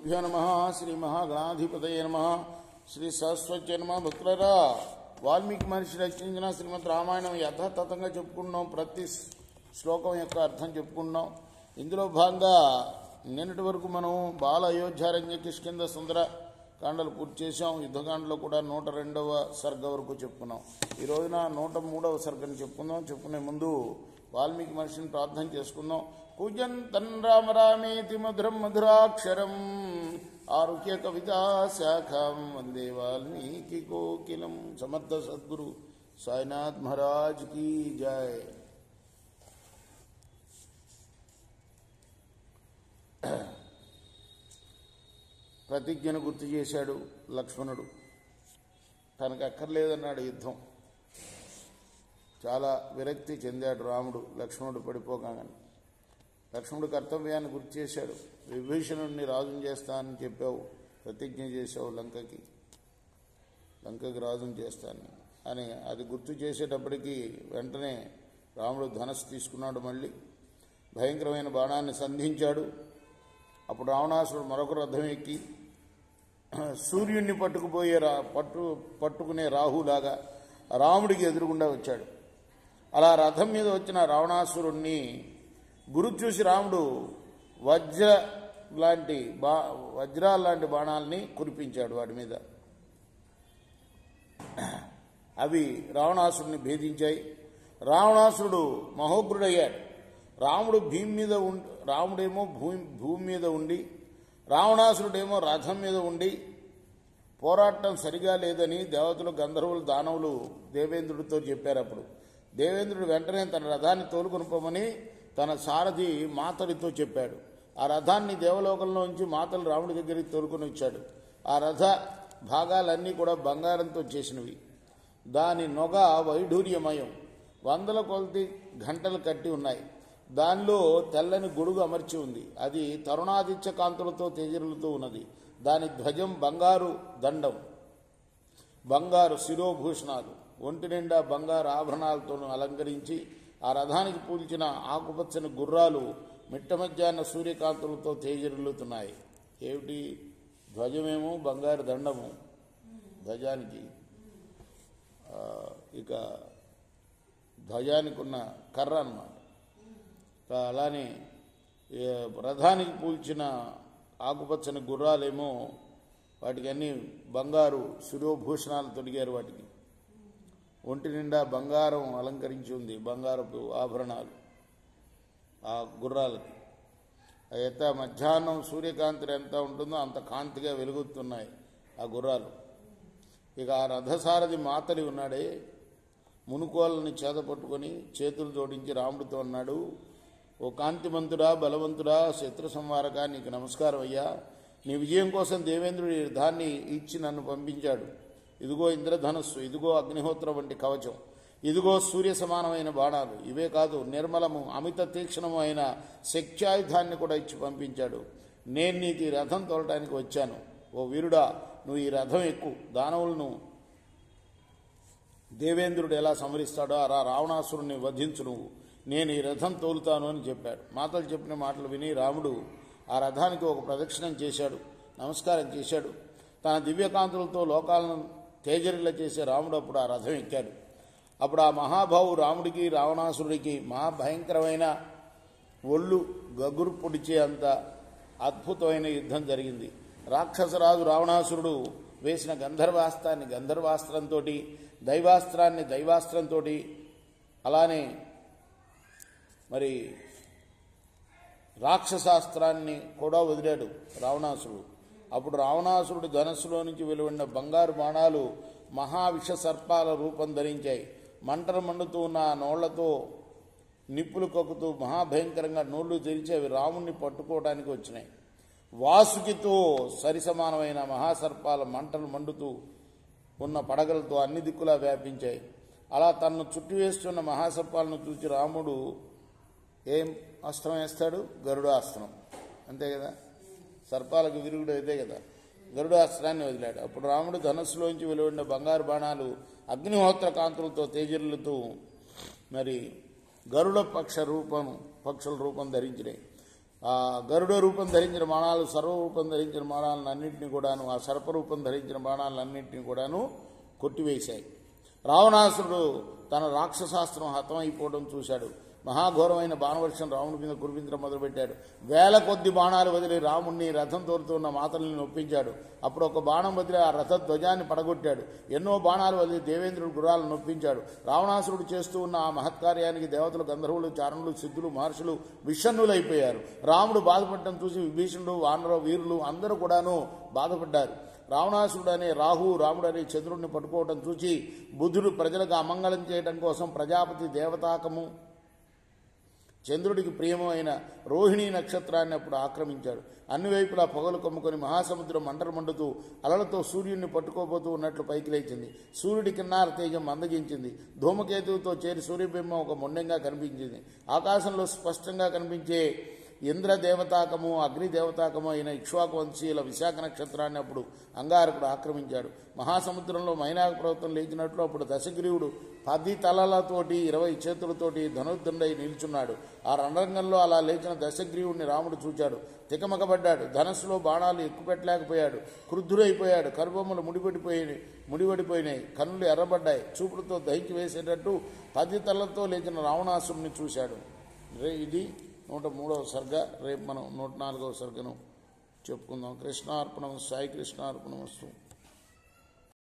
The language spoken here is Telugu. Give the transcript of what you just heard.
శ్రీగురుభ్యో నమః. శ్రీ మహాగణాధిపతయే నమః. శ్రీ సరస్వతి నమః. భక్తులరా, వాల్మీకి మహర్షి రచించిన శ్రీమద్ రామాయణం యథాతథంగా చెప్పుకున్నాం. ప్రతి శ్లోకం యొక్క అర్థం చెప్పుకున్నాం. ఇందులో భాగంగా నిన్నటి వరకు మనం బాల అయోధ్యారణ్య కిష్కింధ సుందర కాండలు పూర్తి చేశాం. యుద్ధకాండలో కూడా 102వ సర్గ వరకు చెప్పుకున్నాం. ఈ రోజున 103వ సర్గని చెప్పుకుందాం. చెప్పుకునే ముందు వాల్మీకి మహర్షిని ప్రార్థన చేసుకుందాం. కూజంతన్ రామ రామేతి మధురం మధురాక్షరం ఆరుహ్య కవితా శాఖం వందే వాల్మీకి కోకిలం. సమర్థ సద్గురు సాయినాథ్ మహారాజ్ की जय. ప్రతిజ్ఞను గుర్తు చేశాడు లక్ష్మణుడు. తనకు అక్కర్లేదన్నాడు యుద్ధం. చాలా విరక్తి చెందాడు రాముడు లక్ష్మణుడు పడిపోగానే. లక్ష్మణుడు కర్తవ్యాన్ని గుర్తు చేశాడు. విభీషణుడిని రాజుని చేస్తానని చెప్పావు, ప్రతిజ్ఞ చేశావు లంకకి రాజుని చేస్తాను అని. అది గుర్తు చేసేటప్పటికీ వెంటనే రాముడు ధనస్సు తీసుకున్నాడు. మళ్ళీ భయంకరమైన బాణాన్ని సంధించాడు. అప్పుడు రావణాసురుడు మరొక రథం ఎక్కి సూర్యుడిని పట్టుకునే రాహులాగా రాముడికి ఎదురుగుండా వచ్చాడు. అలా రథం మీద వచ్చిన రావణాసురుణ్ణి గురు చూసి రాముడు వజ్రాల లాంటి బాణాలని కురిపించాడు వాడి మీద. అవి రావణాసురుడిని భేదించాయి. రావణాసురుడు మహోగ్రుడయ్యాడు. రాముడేమో భూమి మీద ఉండి, రావణాసురుడేమో రథం మీద ఉండి పోరాటం సరిగా లేదని దేవతలు, గంధర్వులు, దానవులు దేవేంద్రుడితో చెప్పారు. అప్పుడు దేవేంద్రుడు వెంటనే తన రథాన్ని తోలుకొనిపోమని తన సారథి మాతలితో చెప్పాడు. ఆ రథాన్ని దేవలోకంలో నుంచి మాతలు రాముడి దగ్గరికి తోలుకొని వచ్చాడు. ఆ రథ భాగాలన్నీ కూడా బంగారంతో చేసినవి. దాని నొగ వైఢూర్యమయం. 100 కొలది గంటలు కట్టి ఉన్నాయి. దానిలో తెల్లని గొడుగు అమర్చి ఉంది. అది తరుణాదిత్య కాంతులతో తేజరులుతూ ఉన్నది. దాని ధ్వజం బంగారు దండం, బంగారు శిరోభూషణాలు, ఒంటి నిండా బంగారు ఆభరణాలతో అలంకరించి ఆ రథానికి పూల్చిన ఆకుపచ్చని గుర్రాలు మిట్ట మధ్యాహ్న సూర్యకాంతులతో తేజరులుతున్నాయి. ఏమిటి? ధ్వజమేమో బంగారు దండము ధ్వజానికి, ఇక ధ్వజానికి ఉన్న కర్ర అన్నమాట. అలానే రథానికి పూల్చిన ఆకుపచ్చని గుర్రాలేమో వాటికి అన్ని బంగారు శిరోభూషణాలు తొడిగారు. వాటికి ఒంటి నిండా బంగారం అలంకరించి ఉంది, బంగారపు ఆభరణాలు ఆ గుర్రాలకి. ఎంత మధ్యాహ్నం సూర్యకాంతి ఎంత ఉంటుందో అంత కాంతిగా వెలుగుతున్నాయి ఆ గుర్రాలు. ఇక ఆ రథసారథి మాతలి ఉన్నాడే, మునుకోళ్ళని చేతపట్టుకొని చేతులు జోడించి రాముడితో అన్నాడు, ఓ కాంతిమంతుడా, బలవంతుడా, శత్రు సంహారక, నీకు నమస్కారం అయ్యా. నీ విజయం కోసం దేవేంద్రుడి యుద్ధాన్ని ఇచ్చి నన్ను పంపించాడు. ఇదిగో ఇంద్రధనస్సు, ఇదిగో అగ్నిహోత్ర వంటి కవచం, ఇదిగో సూర్య సమానమైన బాణాలు. ఇవే కాదు, నిర్మలము అమిత తీక్షణము అయిన శక్త్యాయుధాన్ని కూడా ఇచ్చి పంపించాడు. నేను నీకు ఈ రథం తోలటానికి వచ్చాను. ఓ వీరుడా, నువ్వు ఈ రథం ఎక్కు. దానవులను దేవేంద్రుడు ఎలా సంహరిస్తాడో అలా రావణాసురుణ్ణి వధించు నువ్వు. నేను ఈ రథం తోలుతాను అని చెప్పాడు. మాతలు చెప్పిన మాటలు విని రాముడు ఆ రథానికి ఒక ప్రదక్షిణం చేశాడు, నమస్కారం చేశాడు. తన దివ్యకాంతులతో లోకాలను తేజరిల్ల చేసే రాముడు అప్పుడు ఆ రథం ఎక్కాడు. అప్పుడు ఆ మహాభావు రాముడికి రావణాసురుడికి మహాభయంకరమైన ఒళ్ళు గగురు పొడిచే అంత అద్భుతమైన యుద్ధం జరిగింది. రాక్షసరాజు రావణాసురుడు వేసిన గంధర్వాస్త్రాన్ని గంధర్వాస్త్రంతో, దైవాస్త్రాన్ని దైవాస్త్రంతో, అలానే మరి రాక్షసాస్త్రాన్ని కూడా వదిలాడు రావణాసురుడు. అప్పుడు రావణాసురుడు ధనస్సులో నుంచి వెలువడిన బంగారు బాణాలు మహావిష సర్పాల రూపం ధరించాయి. మంటలు మండుతూ ఉన్న ఆ నోళ్లతో నిప్పులు కక్కుతూ మహాభయంకరంగా నోళ్లు తెరిచి అవి రాముణ్ణి పట్టుకోవడానికి వచ్చినాయి. వాసుకితో సరిసమానమైన మహాసర్పాల మంటలు మండుతూ ఉన్న పడగలతో అన్ని దిక్కులా వ్యాపించాయి. అలా తనను చుట్టివేస్తున్న మహాసర్పాలను చూసి రాముడు ఏం అస్త్రం వేస్తాడు? గరుడాస్త్రం. అంతే కదా, సర్పాలకు విరుగుడు అయితే కదా, గరుడాస్త్రాన్ని వదిలాడు. అప్పుడు రాముడు ధనస్సులోంచి వెలువడిన బంగారు బాణాలు అగ్నిహోత్ర కాంతులతో తేజరులుతూ మరి గరుడ పక్షుల రూపం ధరించినాయి. ఆ గరుడ రూపం ధరించిన బాణాలు, సర్వరూపం ధరించిన బాణాలను అన్నింటినీ కూడాను, ఆ సర్పరూపం ధరించిన బాణాలన్నింటినీ కూడాను కొట్టివేశాయి. రావణాసురుడు తన రాక్షసాస్త్రం హతమైపోవడం చూశాడు. మహాఘోరమైన బాణవర్షం రాముడి మీద కురిపించడం మొదలుపెట్టాడు. వేల కొద్ది బాణాలు వదిలి రాముడిని రథం తోలుతున్న మాతల్ని నొప్పించాడు. అప్పుడు ఒక బాణం వదిలి ఆ రథ ధ్వజాన్ని పడగొట్టాడు. ఎన్నో బాణాలు వదిలి దేవేంద్రుడు గుర్రాలను నొప్పించాడు. రావణాసురుడు చేస్తూ ఉన్న ఆ మహత్కార్యానికి దేవతలు, గంధర్వులు, చారణులు, సిద్ధులు, మహర్షులు విషణ్ణులైపోయారు. రాముడు బాధపడటం చూసి విభీషణుడు, వానర వీరులు అందరూ కూడాను బాధపడ్డారు. రావణాసురుడు అనే రాహు, రాముడు అనే చంద్రుడిని పట్టుకోవడం చూసి బుధుడు ప్రజలకు అమంగళం చేయడం కోసం ప్రజాపతి దేవతాకము చంద్రుడికి ప్రియమైన రోహిణీ నక్షత్రాన్ని అప్పుడు ఆక్రమించాడు. అన్ని వైపులా పొగలు కమ్ముకొని మహాసముద్రం మంటలు మండుతూ అలలతో సూర్యుడిని పట్టుకోబోతూ ఉన్నట్లు పైకి లేచింది. సూర్యుడి కిన్నార తేజం మందగించింది. ధూమకేతువుతో చేరి సూర్యబింబం ఒక మొండంగా కనిపించింది. ఆకాశంలో స్పష్టంగా కనిపించే ఇంద్రదేవతాకము, అగ్నిదేవతాకము అయిన ఇక్ష్వాకు వంశీయుల విశాఖ నక్షత్రాన్ని అప్పుడు అంగారకుడు ఆక్రమించాడు. మహాసముద్రంలో మైనాక పర్వతం లేచినట్లు అప్పుడు దశగ్రీవుడు 10 తలలతోటి 20 చేతులతోటి ధనుర్ధనుడై నిల్చున్నాడు. ఆ రణరంగంలో అలా లేచిన దశగ్రీవుడిని రాముడు చూచాడు. తికమకబడ్డాడు. ధనస్సులో బాణాలు ఎక్కుపెట్టలేకపోయాడు. క్రుద్ధుడైపోయాడు. కనుబొమ్మలు ముడిపడిపోయినాయి. కన్నులు ఎర్రబడ్డాయి. చూపులతో దహించి వేసేటట్టు 10 తలలతో లేచిన రావణాసురుని చూశాడు. ఇది 103వ సర్గ. రేపు మనం 104వ సర్గను చెప్పుకుందాం. కృష్ణార్పణం. సాయి కృష్ణార్పణమస్తు.